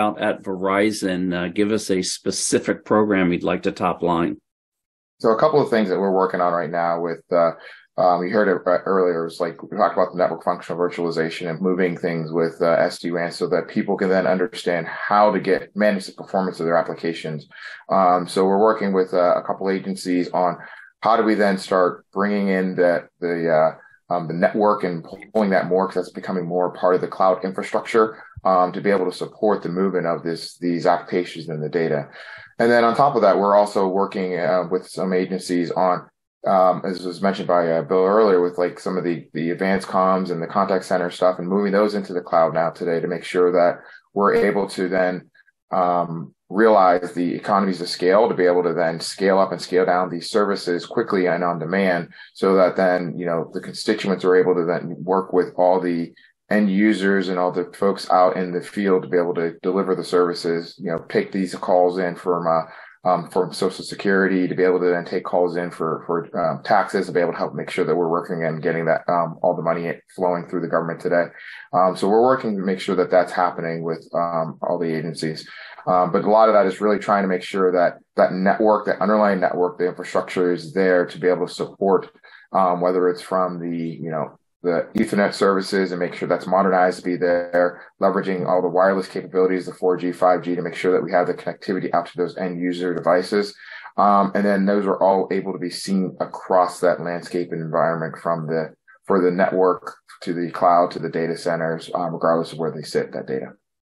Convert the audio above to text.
out at Verizon. Give us a specific program you'd like to top line. So a couple of things that we're working on right now with, you heard it earlier, it's like we talked about the network functional virtualization and moving things with SD-WAN so that people can then understand how to manage the performance of their applications. So we're working with a couple agencies on how do we then start bringing in the network and pulling that more, because that's becoming more part of the cloud infrastructure, to be able to support the movement of these applications and the data. And then on top of that, we're also working with some agencies on, as was mentioned by Bill earlier, with like some of the advanced comms and the contact center stuff, and moving those into the cloud now today to make sure that we're able to then realize the economies of scale to be able to then scale up and scale down these services quickly and on demand, so that then, the constituents are able to then work with all the end users and all the folks out in the field to be able to deliver the services, take these calls in from Social Security, to be able to then take calls in for taxes, to be able to help make sure that we're working and getting that, all the money flowing through the government today. So we're working to make sure that that's happening with, all the agencies. But a lot of that is really trying to make sure that that network, that underlying network, the infrastructure is there to be able to support, whether it's from the Ethernet services, and make sure that's modernized to be there, leveraging all the wireless capabilities, the 4G, 5G, to make sure that we have the connectivity out to those end user devices. And then those are all able to be seen across that landscape and environment for the network to the cloud to the data centers, regardless of where they sit, that data.